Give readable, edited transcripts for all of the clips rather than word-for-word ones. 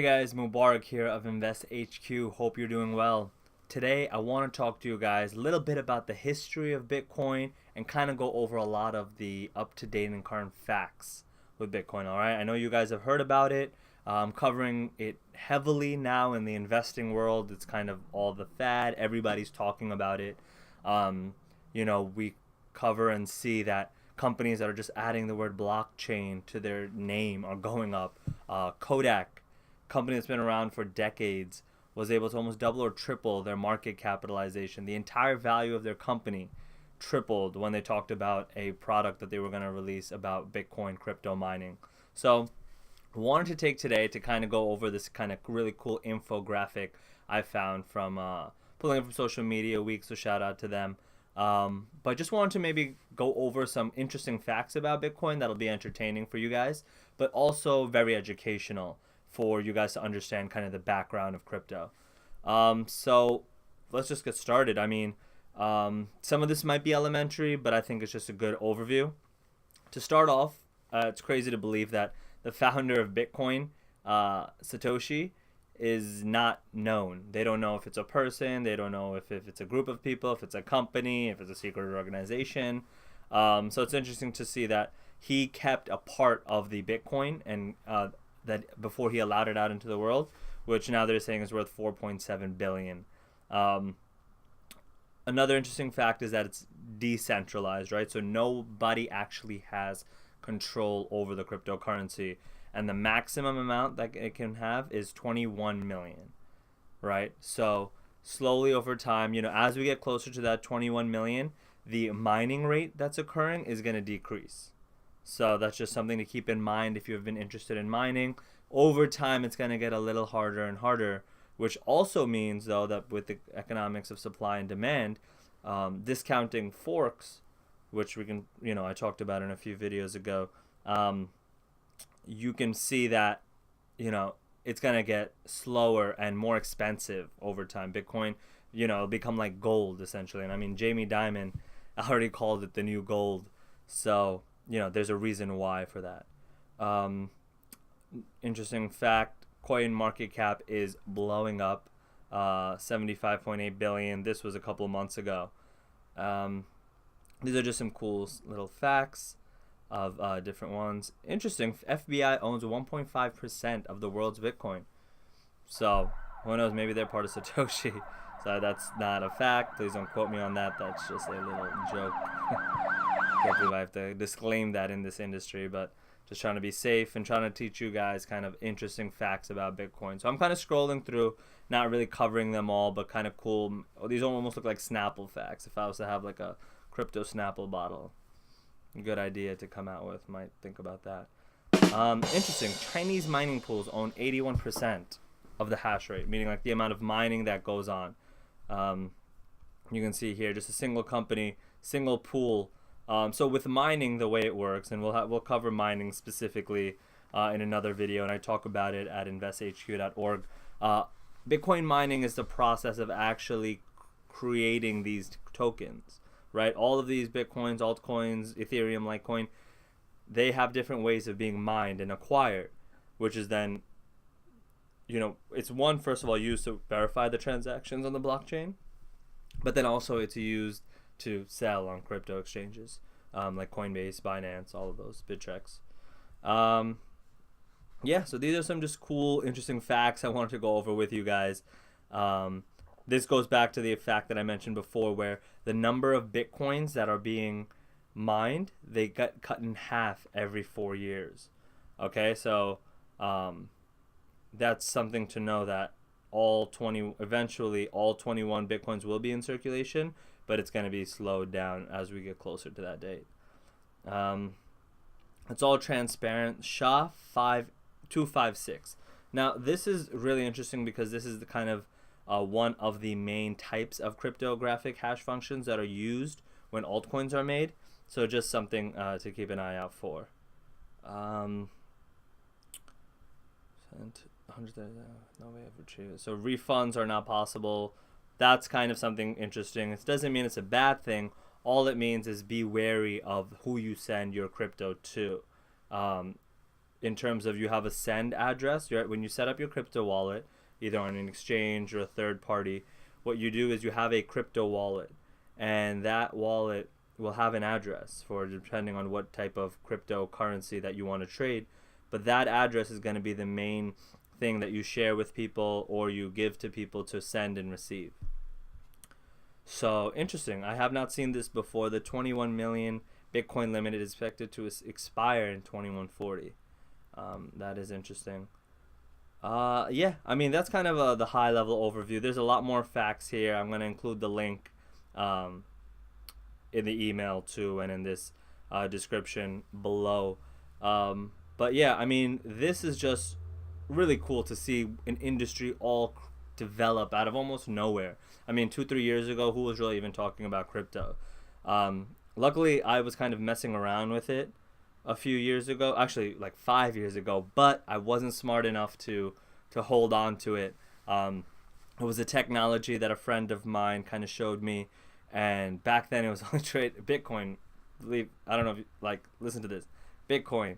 Hey guys, Mubarak here of Invest HQ. Hope you're doing well. Today I want to talk to you guys a little bit about the history of Bitcoin and kind of go over a lot of the up-to-date and current facts with Bitcoin. All right, I know you guys have heard about it. I'm covering it heavily now in the investing world. It's kind of all the fad. Everybody's talking about it. Um, we cover and see that companies that are just adding the word blockchain to their name are going up. Kodak, company that's been around for decades, was able to almost double or triple their market capitalization. The entire value of their company tripled when they talked about a product that they were going to release about Bitcoin crypto mining. So I wanted to take today to kind of go over this kind of really cool infographic I found from pulling it from social media week, so shout out to them. But just wanted to maybe go over some interesting facts about Bitcoin that'll be entertaining for you guys, but also very educational for you guys to understand kind of the background of crypto. So let's just get started. Some of this might be elementary, but I think it's just a good overview. To start off, it's crazy to believe that the founder of Bitcoin, Satoshi, is not known. They don't know if it's a person. They don't know if it's a group of people, if it's a company, if it's a secret organization. So it's interesting to see that he kept a part of the Bitcoin and that before he allowed it out into the world, which now they're saying is worth 4.7 billion. Another interesting fact is that it's decentralized, right? So nobody actually has control over the cryptocurrency, and the maximum amount that it can have is 21 million, right? So slowly over time, as we get closer to that 21 million, the mining rate that's occurring is going to decrease. So that's just something to keep in mind if you've been interested in mining. Over time, it's going to get a little harder and harder, which also means, though, that with the economics of supply and demand, discounting forks, which we can, I talked about in a few videos ago, you can see that, it's going to get slower and more expensive over time. Bitcoin, it'll become like gold, essentially. And I mean, Jamie Dimon already called it the new gold. So, there's a reason why for that. Interesting fact, coin market cap is blowing up, 75.8 billion. This was a couple months ago. These are just some cool little facts of different ones. Interesting, FBI owns 1.5% of the world's Bitcoin. So who knows, maybe they're part of Satoshi. So that's not a fact. Please don't quote me on that. That's just a little joke. Can't believe I have to disclaim that in this industry, but just trying to be safe and trying to teach you guys kind of interesting facts about Bitcoin. So I'm kind of scrolling through, not really covering them all, but kind of cool. These almost look like Snapple facts. If I was to have like a crypto Snapple bottle, good idea to come out with. Might think about that. Interesting. Chinese mining pools own 81% of the hash rate, meaning like the amount of mining that goes on. You can see here just a single company, single pool. So with mining, the way it works, and we'll cover mining specifically in another video, and I talk about it at investhq.org. Bitcoin mining is the process of actually creating these tokens, right? All of these Bitcoins, altcoins, Ethereum, Litecoin, they have different ways of being mined and acquired, which is then, it's one, first of all, used to verify the transactions on the blockchain, but then also it's used to sell on crypto exchanges like Coinbase, Binance, all of those, Bittrex. So these are some just cool, interesting facts I wanted to go over with you guys. This goes back to the fact that I mentioned before, where the number of Bitcoins that are being mined, they get cut in half every 4 years. Okay, so that's something to know, that eventually all 21 Bitcoins will be in circulation, but it's going to be slowed down as we get closer to that date. It's all transparent. SHA-5256. Now, this is really interesting because this is the kind of one of the main types of cryptographic hash functions that are used when altcoins are made. So just something to keep an eye out for. No way of retrieving. So refunds are not possible. That's kind of something interesting. It doesn't mean it's a bad thing. All it means is be wary of who you send your crypto to. in terms of you have a send address. When you set up your crypto wallet, either on an exchange or a third party, what you do is you have a crypto wallet, and that wallet will have an address for depending on what type of cryptocurrency that you want to trade. But that address is going to be the main thing that you share with people or you give to people to send and receive. So interesting. I have not seen this before. The 21 million Bitcoin limit is expected to expire in 2140. That is interesting. Yeah, I mean, that's kind of the high level overview. There's a lot more facts here. I'm going to include the link in the email too, and in this description below. But yeah, I mean, this is just really cool to see an industry all develop out of almost nowhere. I mean, 2-3 years ago, who was really even talking about crypto? Luckily, I was kind of messing around with it a few years ago, actually like 5 years ago, but I wasn't smart enough to hold on to it. It was a technology that a friend of mine kind of showed me, and back then it was only Bitcoin. I don't know if you, like, listen to this. Bitcoin,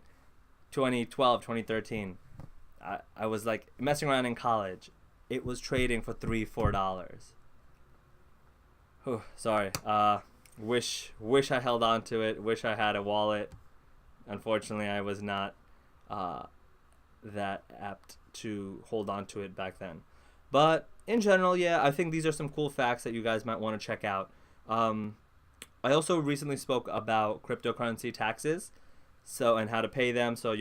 2012, 2013. I was like messing around in college. It was trading for $3-4. Oh, sorry. Wish I held on to it. Wish I had a wallet. Unfortunately, I was not that apt to hold on to it back then. But in general, yeah, I think these are some cool facts that you guys might want to check out. I also recently spoke about cryptocurrency taxes, and how to pay them. So,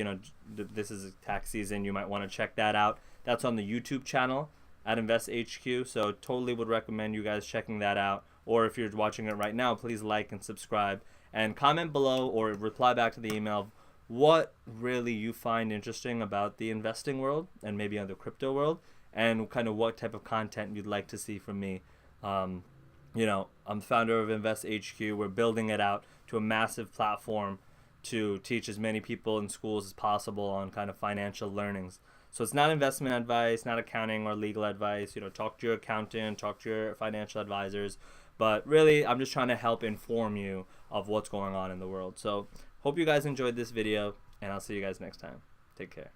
this is tax season. You might want to check that out. That's on the YouTube channel at InvestHQ. So totally would recommend you guys checking that out. Or if you're watching it right now, please like and subscribe and comment below or reply back to the email what really you find interesting about the investing world and maybe on the crypto world, and kind of what type of content you'd like to see from me. I'm the founder of InvestHQ. We're building it out to a massive platform to teach as many people in schools as possible on kind of financial learnings. So it's not investment advice, not accounting or legal advice. Talk to your accountant, talk to your financial advisors. But really, I'm just trying to help inform you of what's going on in the world. So hope you guys enjoyed this video, and I'll see you guys next time. Take care.